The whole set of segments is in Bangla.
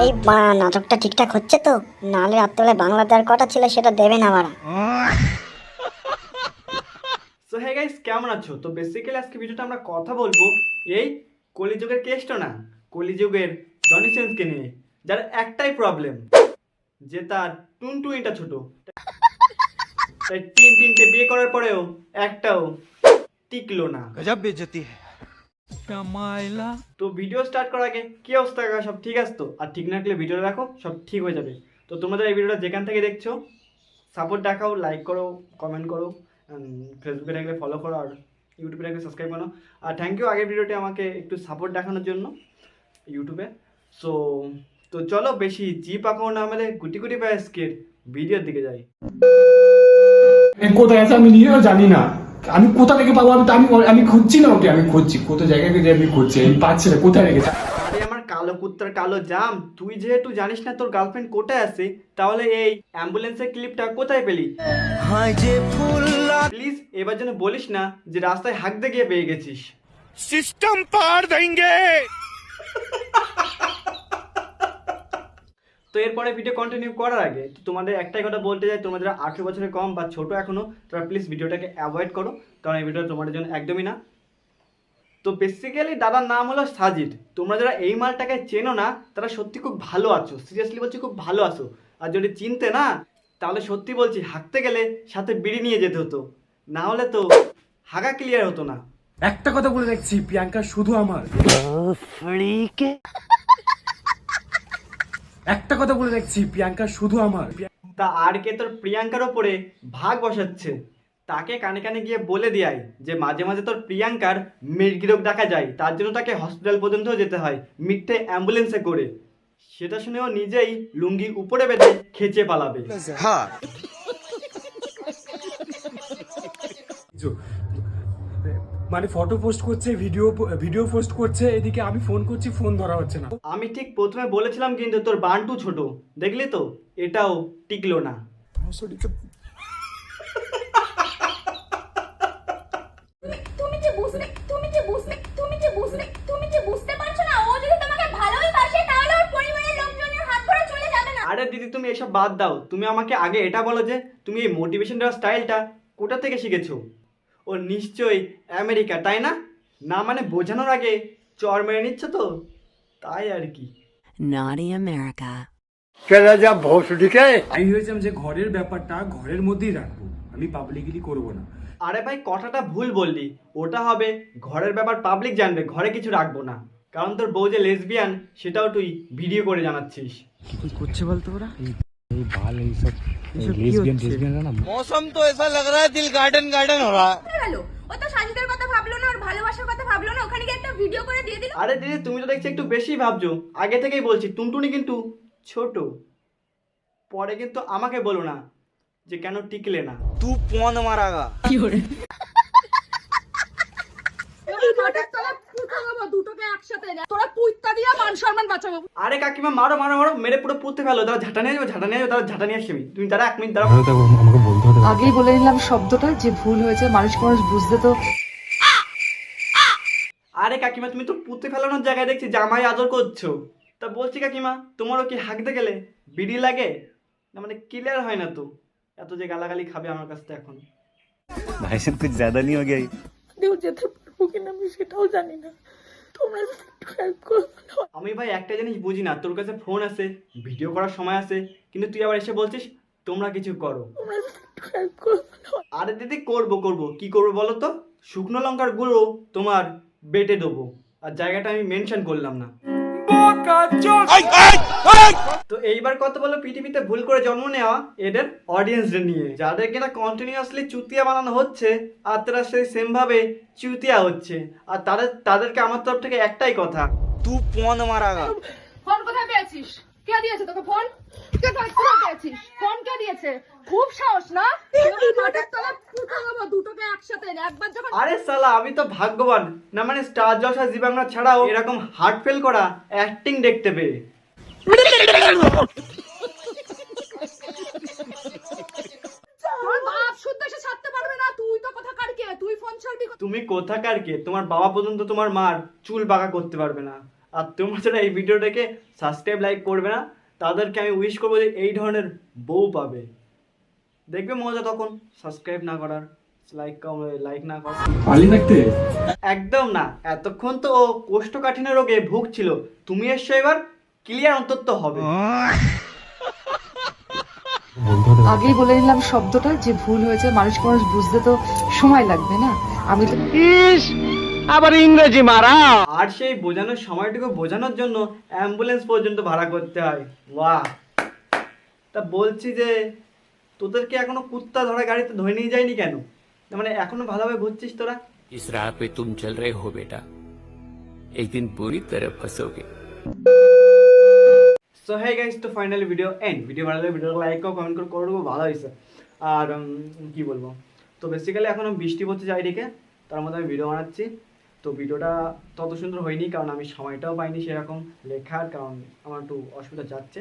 এই নাটকটা ঠিকঠাক হচ্ছে তো, নাহলে রাত্রে বাংলা দেওয়ার কথা ছিল সেটা দেবে না বাড়া। সো হে গাইস, কেমন আছো? তো বেসিক্যালি আজকে ভিডিওটা আমরা কথা বলবো এই কলিযুগের কেসটা না, কলিযুগের জনি সিন্সকে নিয়ে, যার একটাই প্রবলেম যে তার টুনটুনিটা ছোট। তাই তিনটে বিয়ে করার পরেও একটাও টিকলো না। গজব বেইজ্জতি है। তো ভিডিও স্টার্ট করার আগে কি অবস্থা, সব ঠিক আছে তো? আর ঠিক না থাকলে ভিডিওটা দেখো, সব ঠিক হয়ে যাবে। তো তোমরা যারা এই ভিডিওটা যেখান থেকে দেখছো সাপোর্ট দেখাও, লাইক করো, কমেন্ট করো, ফেসবুকে থাকলে ফলো করো, আর ইউটিউবে থাকলে সাবস্ক্রাইব করো। আর থ্যাংক ইউ আগের ভিডিওটি আমাকে একটু সাপোর্ট দেখানোর জন্য ইউটিউবে। সো তো চলো বেশি জি পাকাও না মেলে গুটি গুটি পায় আজকের ভিডিওর দিকে যাই। কোথায় আছে আমি নিজেও জানি না, আমি কোথা থেকে পাবো? আমি খুঁজছি না ওকে, আমি খুঁজছি কোথাও জায়গায় আমি খুঁজছি, আমি পাচ্ছি না কোথায় রেখেছে। আরে আমার কালো কুত্তার কালো জাম, তুই যেহেতু জানিস না তোর গার্লফ্রেন্ড কোথায় আছে, তাহলে এই অ্যাম্বুলেন্সের ক্লিপটা কোথায় পেলি? প্লিজ এবার যেন বলিস না যে রাস্তায় হাঁকতে গিয়ে পেয়ে গেছিস। सिस्टम पार देंगे। তো এরপরে ভিডিও কন্টিনিউ করার আগে তো তোমাদের একটাই কথা বলতে চাই, তোমরা যারা 18 বছরের কম বা ছোট এখনো, তারা প্লিজ ভিডিওটাকে অ্যাভয়েড করো, কারণ এই ভিডিও তোমাদের জন্য একদমই না। তো বেসিক্যালি দাদার নাম হলো সাজিদ। তোমরা যারা এই মালটাকে চেনো না তারা সত্যি খুব ভালো আছো, সিরিয়াসলি বলছি খুব ভালো আছো। আর যদি চিনতে না তাহলে সত্যি বলছি হাঁকতে গেলে সাথে বিড়ি নিয়ে যেতে হতো, না হলে তো হাগা ক্লিয়ার হতো না। একটা কথা বলে দেখছি, প্রিয়াঙ্কা শুধু আমার। একটা কথা বলে দেখছি, প্রিয়াঙ্কা শুধু আমার। তা আর কে তোর প্রিয়াঙ্কার ওপরে ভাগ বসাচ্ছে? তাকে কানে কানে গিয়ে বলে দিয়াই যে মাঝে মাঝে তোর প্রিয়াঙ্কার মৃগী রোগ দেখা যায়, তার জন্য তাকে হসপিটাল পর্যন্ত যেতে হয় মিথ্যে অ্যাম্বুলেন্সে করে। সেটা শুনেও নিজেই লুঙ্গি উপরে বেঁধে খেচে পালাবে। हाँ মানে ফটো পোস্ট করছে, ভিডিও পোস্ট করছে, এদিকে আমি ফোন করছি, ফোন ধরা হচ্ছে না। আমি ঠিক প্রথমে বলেছিলাম কিন্তু তোর বান্টু ছোট, দেখলি তো এটাও টিকলো না। তুমি যে বুঝতে পারছো না, ও যদি তোমাকে ভালোই বাসে তাহলে ওর পরিবারের লোকজনের হাত ধরে চলে যাবে না। আরে দিদি তুমি এসব বাদ দাও, তুমি আমাকে আগে এটা বলো যে তুমি এই মোটিভেশন দেওয়ার স্টাইলটা কোথা থেকে শিখেছো? ও নিশ্চয়ই আমেরিকা, তাই না? না মানে বোঝানোর আগে চর মেরে নিচ্ছ তো, তাই আর কি। Naughty America. আমি ভেবেছিলাম যে ঘরের ব্যাপারটা ঘরের মধ্যেই রাখবো, আমি পাবলিকলি করবো না। আরে ভাই কথাটা ভুল বললি, ওটা হবে ঘরের ব্যাপার পাবলিক জানবে, ঘরে কিছু রাখবো না। কারণ তোর বউ যে লেসবিয়ান সেটাও তুই ভিডিও করে জানাচ্ছিস। मौसम तो ऐसा लग रहा है दिल गार्डन गार्डन हो रहा है। গেল ও তো সাজিদের কথা ভাবলো না, আর ভালোবাসার কথা ভাবলো না, ওখানে গিয়ে একটা ভিডিও করে দিয়ে দিল। আরে দিদি তুমি তো দেখছি একটু বেশি ভাবছো, আগে থেকেই বলছি টুনটুনি কিন্তু ছোট। পরে কিন্তু আমাকে বলো না যে কেন টিকলে না। तू पौन मारागा। আরে কাকিমা মারো মারো মারো, মেরে পুরো পুঁতে ফেলো। তারা ঝাঁটা নিয়ে যাবো, ঝাঁটা নিয়ে যাবো, তারা ঝাঁটা নিয়ে আসছি আমি। তুমি তারা 1 মিনিট দাঁড়াও। আগেই বলে নিলাম শব্দটা যে ভুল হয়েছে, মানুষ বুঝতে তো। আরে কাকিমা তুমি তো পুঁতে ফেলানোর জায়গায় দেখছি জামাই আদর করছো। তা বলছি কাকিমা তোমারও কি হাঁকতে গেলে বিড়ি লাগে না? মানে ক্লিয়ার হয় না তো, এত যে গালাগালি খাবে আমার কাছ থেকে এখন। भाई साहब कुछ ज्यादा नहीं हो गया ये? যেতে পারবো কিনা আমি সেটাও জানি না, তোমরা একটু হেল্প করো। আমি ভাই একটা জিনিস বুঝি না, তোর কাছে ফোন আছে, ভিডিও করার সময় আছে, কিন্তু তুই আবার এসে বলছিস তোমরা কিছু করো। একটু হেল্প করো। আরে দিদি করবো করবো, কি করবো বলো তো? শুকনো লঙ্কার গুঁড়ো তোমার বেটে দেবো, আর জায়গাটা আমি মেনশন করলাম না। তো এইবার কত বলো পৃথিবীতে ভুল করে জন্ম নেওয়া এদের অডিয়েন্সদের নিয়ে, যাদের কিনা কন্টিনিউয়াসলি চুতিয়া বানানো হচ্ছে, আর তারা সেই সেম ভাবে চুতিয়া হচ্ছে। আর তাদেরকে আমার তরফ থেকে একটাই কথা, तू पौन मारागा। ফোন কোথায় পেয়েছিস? কে দিয়েছে তোকে ফোন? কোথায় পেয়েছিস ফোন? কে দিয়েছে? খুব সাহস না? দুটোকে একসাথে একবার যখন। আরে সালা আমি তো ভাগ্যবান না, মানে স্টার জলসা জি বাংলা ছাড়াও এরকম হার্ট ফেল করা অ্যাক্টিং দেখতে পেয়ে। তোর বাপ শুদ্ধ এসে ছাড়তে পারবে না, তুই তো কোথাকার কে? তুই ফোন ছাড়বি? তুমি কোথাকার কে? তোমার বাবা পর্যন্ত তোমার মার চুল বাঁকা করতে পারবে না, আর তোমরা যারা এই ভিডিওটাকে সাবস্ক্রাইব লাইক করবে না তাদেরকে আমি উইশ করবো যে এই ধরনের বউ পাবে। দেখবে মজা তখন, সাবস্ক্রাইব না করার, লাইক না করার। পালি থাকতে একদম না, এতক্ষণ তো ও কোষ্ঠকাঠিন্য রোগে ভুগছিল, তুমি এসছো এবার ক্লিয়ার অন্তত হবে। আগেই বলে নিলাম শব্দটা যে ভুল হয়েছে, মানুষ বুঝতে তো সময় লাগবে না। আমি তো আর সেই বোঝানোর সময়টুকু বোঝানোর জন্য অ্যাম্বুলেন্স পর্যন্ত ভাড়া করতে হয়। বাহ! তা বলছি যে তোদেরকে এখনো কুত্তা ধরা গাড়িতে ধরে নিয়ে যায়নি কেন? মানে এখনো ভালোভাবে ঘুরছিস তোরা? इस राह पे तुम चल रहे हो बेटा, एक दिन पूरी तरह फंसोगे। সো হে গাইস, তো ফাইনালি ভিডিও এন্ড। ভিডিও ভালো লাগলে ভিডিওটা লাইক করো, কমেন্ট করো, ভালো হয়েছে। আর কি বলবো, তো বেসিক্যালি এখনো বৃষ্টি পড়ছে চারিদিকে, তার মধ্যে আমি ভিডিও বানাচ্ছি। তো ভিডিওটা তত সুন্দর হয়নি কারণ আমি সময়টাও পাইনি সেরকম লেখার, কারণ আমার একটু অসুবিধা যাচ্ছে।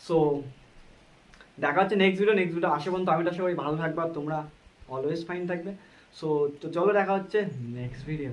সো দেখা হচ্ছে নেক্সট ভিডিও আসে পর্যন্ত আমি আশা করি ভালো থাকবে আর তোমরা অলওয়েজ ফাইন থাকবে। সো তো চলো দেখা হচ্ছে নেক্সট ভিডিও।